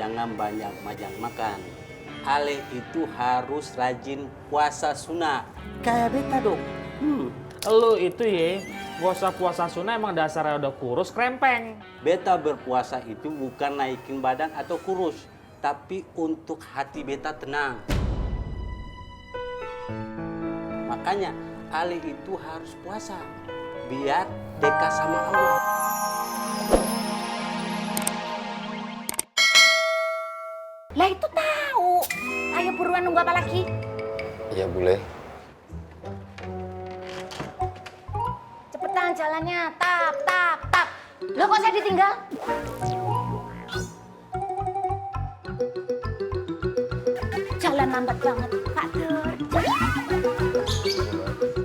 jangan banyak makan. Ale itu harus rajin puasa sunnah. Kayak beta dong. Lu itu ya, gak usah puasa sunnah emang dasarnya udah kurus krempeng. Beta berpuasa itu bukan naikin badan atau kurus, tapi untuk hati beta tenang. Makanya Ale itu harus puasa biar dekat sama Allah. Lah itu tahu. Ayo buruan, nunggu apa lagi? Iya boleh. Cepetan jalannya, tap, tap, tap. Loh kok saya ditinggal? Jalan lambat banget, Pak Dur.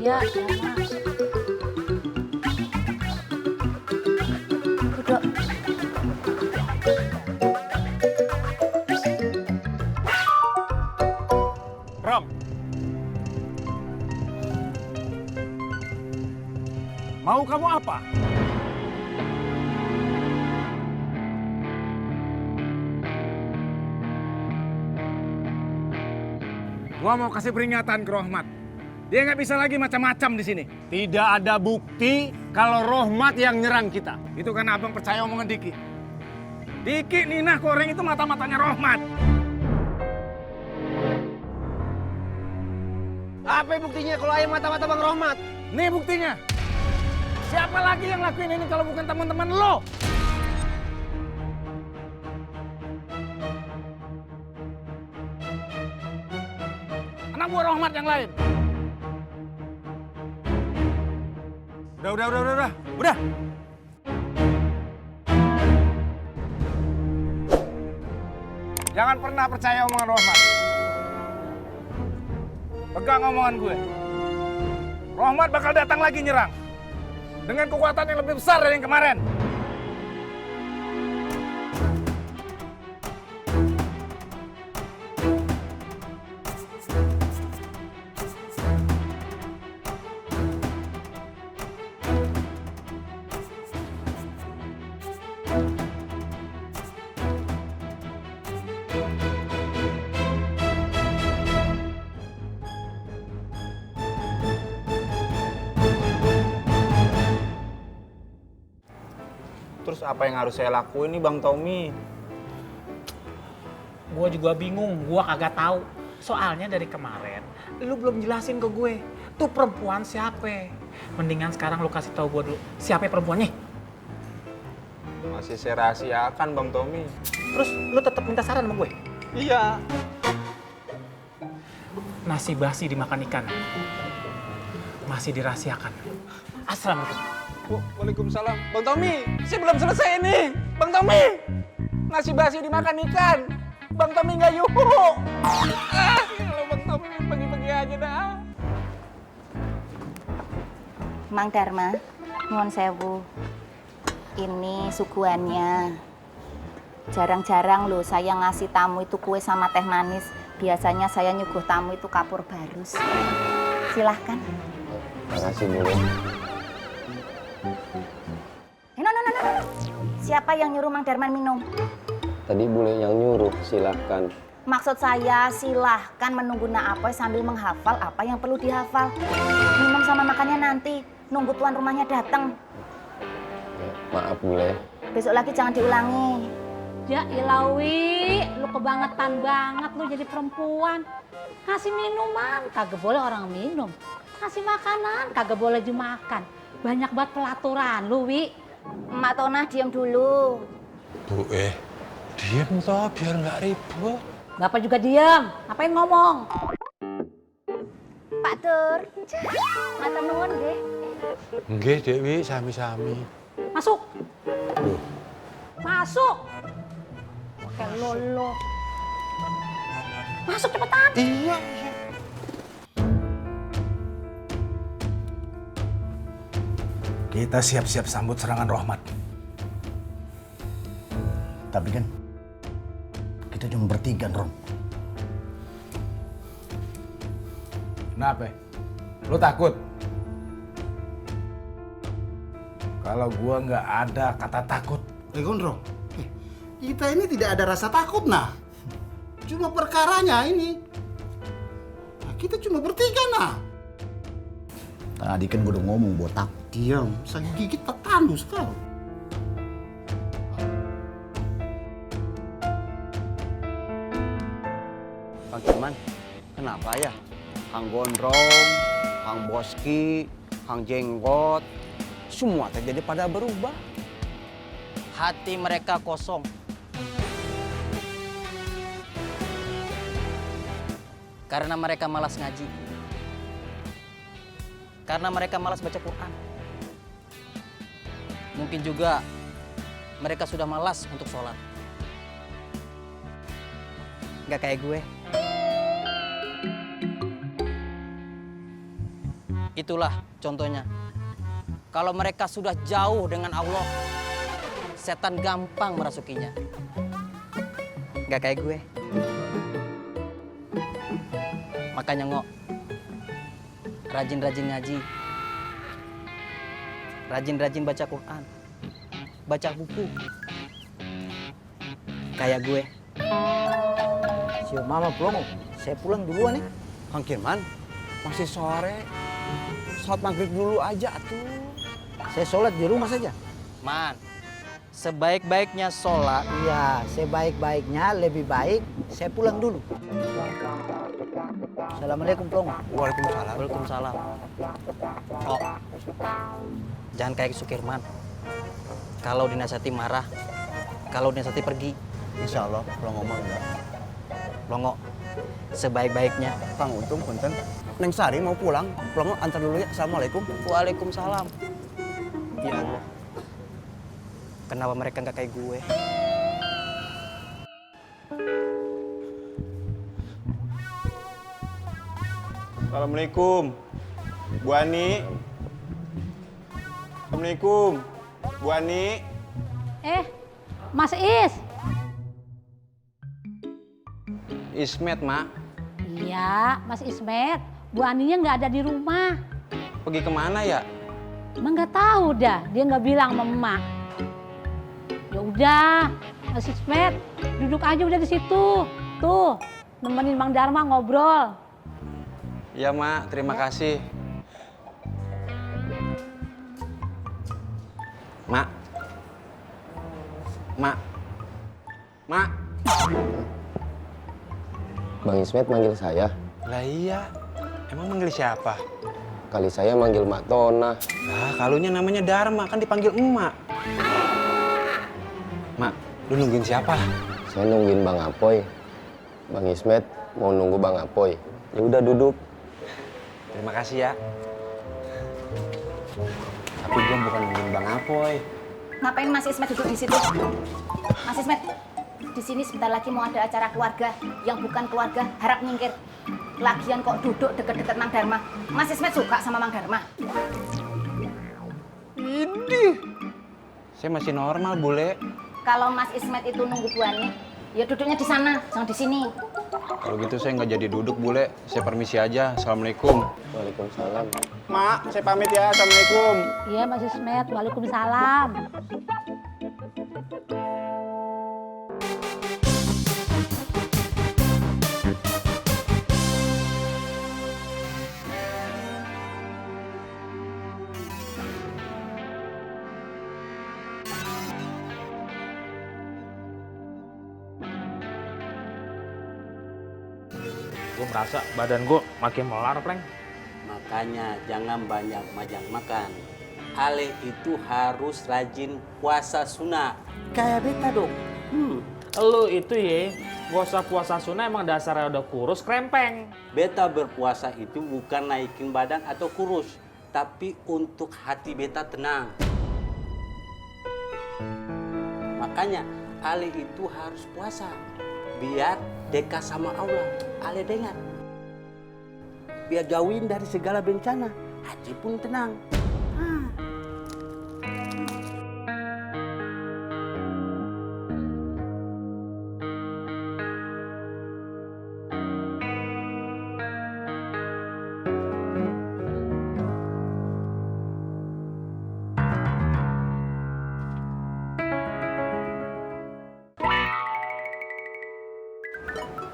Ya, Mas. Duduk. Rom. Mau kamu apa? Gua mau kasih peringatan ke Rohmat. Dia nggak bisa lagi macam-macam di sini. Tidak ada bukti kalau Rohmat yang nyerang kita. Itu karena abang percaya omongan Diki. Diki Nina Koreng itu mata-matanya Rohmat. Apa buktinya kalau ayah mata-mata Bang Rohmat? Nih buktinya. Siapa lagi yang lakuin ini kalau bukan teman-teman lo? Anak buah Rohmat yang lain. Udah. Jangan pernah percaya omongan Rohmat. Pegang omongan gue. Rohmat bakal datang lagi nyerang. Dengan kekuatan yang lebih besar dari yang kemarin. Terus apa yang harus saya lakuin nih Bang Tommy? Gue juga bingung, gue kagak tahu. Soalnya dari kemarin, lu belum jelasin ke gue. Tuh perempuan siapa? Mendingan sekarang lu kasih tahu gue dulu. Siapa perempuannya? Masih saya rahasiakan Bang Tommy. Terus lu tetap minta saran sama gue? Iya. Nasi basi dimakan ikan. Masih dirahasiakan. Assalamualaikum. Waalaikumsalam. Bang Tommy, saya belum selesai nih. Bang Tommy, nasi basi dimakan ikan. Bang Tommy nggak yuhu. Kalau Bang Tommy pagi-pagi aja dah. Mang Dharma, nyuwun sewu. Ini suguhannya. Jarang-jarang loh saya ngasih tamu itu kue sama teh manis. Biasanya saya nyuguh tamu itu kapur barus. Silahkan. Makasih boleh. No. Siapa yang nyuruh Mang Darman minum? Tadi boleh yang nyuruh, silahkan. Maksud saya silahkan menunggu Naapoy sambil menghafal apa yang perlu dihafal. Minum sama makannya nanti, nunggu tuan rumahnya datang. Ya, maaf boleh. Besok lagi jangan diulangi. Ya ilawi, lu kebangetan banget lu jadi perempuan. Ngasih minuman, kagak boleh orang minum. Ngasih makanan, kagak boleh dimakan. Banyak banget pelaturan lu, Wi. Emak Tonah diam dulu. Bu, diem toh biar nggak ribut. Bapak juga diam, ngapain ngomong? Pak Dur, matur nuwun nggih. Nggih, Dewi, sami-sami. Masuk. Loh. Masuk. Oke, lolo. Masuk cepetan. Iya. Kita siap-siap sambut serangan Rohmat. Tapi kan kita cuma bertiga, Rom. Kenapa? Lu takut? Kalau gua nggak ada kata takut. Gondro, Kita ini tidak ada rasa takut, nah. Cuma perkaranya ini. Nah, kita cuma bertiga, nah. Tadi kan gue udah ngomong botak. Diam, saya gigit tak tandus kau. Kang Firman, kenapa ya? Kang Gondrong, Kang Boski, Kang Jenggot, semua terjadi pada berubah. Hati mereka kosong. Karena mereka malas ngaji. Karena mereka malas baca Quran. Mungkin juga mereka sudah malas untuk sholat. Nggak kayak gue. Itulah contohnya. Kalau mereka sudah jauh dengan Allah, setan gampang merasukinya. Nggak kayak gue. Makanya Ngok, rajin-rajin ngaji. Rajin-rajin baca Quran. Baca buku. Kayak gue. Si Mama pulang, saya pulang duluan nih. Kang Firman, masih sore. Sholat maghrib dulu aja tuh. Saya sholat di rumah saja. Man, sebaik-baiknya sholat. Iya, sebaik-baiknya lebih baik saya pulang dulu. Assalamualaikum, Plong. Waalaikumsalam. Waalaikumsalam. Oh, jangan kayak Sukirman. Kalau dinasihati marah, kalau dinasihati pergi. Insya Allah, kalau ngomong enggak. Plongo, sebaik-baiknya. Kang Untung, punten. Neng Sari mau pulang. Plongo antar dulu ya. Assalamualaikum. Waalaikumsalam. Ya Allah, kenapa mereka nggak kayak gue? Assalamualaikum, Bu Ani. Assalamualaikum, Bu Ani. Mas Is. Ismet, Mak. Iya, Mas Ismet. Bu Aninya nggak ada di rumah. Pergi kemana ya? Emang nggak tahu dah, dia nggak bilang sama emak. Ya udah, Mas Ismet, duduk aja udah di situ. Tuh, nemenin Mang Darma ngobrol. Iya, Mak. Terima kasih. Mak. Mak. Mak. Bang Ismet manggil saya. Lah iya. Emang manggil siapa? Kali saya manggil Mak Tona. Lah, kalunya namanya Dharma, kan dipanggil emak. Mak, lu nungguin siapa? Saya nungguin Bang Apoy. Bang Ismet mau nunggu Bang Apoy. Ya udah duduk. Terima kasih ya. Tapi gue bukan nungguin Bang Apoy. Ngapain Mas Ismet duduk di situ? Mas Ismet, di sini sebentar lagi mau ada acara keluarga. Yang bukan keluarga harap nyingkir. Lagian kok duduk deket-deket Mang Darma. Mas Ismet suka sama Mang Darma? Ini. Saya masih normal, Bule. Kalau Mas Ismet itu nunggu Bu Ani, ya duduknya di sana, jangan di sini. Kalau gitu saya nggak jadi duduk, Bule. Saya permisi aja. Assalamualaikum. Waalaikumsalam. Mak, saya pamit ya. Assalamualaikum. Iya, Mas Ismet. Waalaikumsalam. Gue merasa badan gue makin melar, Pleng. Makanya jangan banyak majang makan. Ale itu harus rajin puasa sunnah. Kayak beta dong. Lu itu ya, gak usah puasa sunnah emang dasarnya udah kurus, krempeng. Beta berpuasa itu bukan naikin badan atau kurus, tapi untuk hati beta tenang. Makanya Ale itu harus puasa biar dekat sama Allah. Ale dengar. Biar jauhin dari segala bencana, hati pun tenang.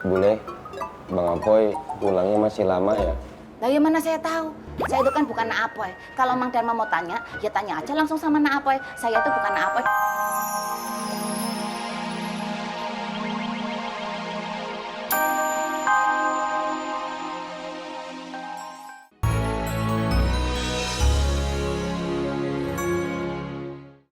Bule, Bang Apoy pulangnya masih lama ya? Lah ya mana saya tahu. Saya itu kan bukan Nak Apoy. Kalau Mang Darma mau tanya, ya tanya aja langsung sama Nak Apoy. Saya itu bukan Nak Apoy.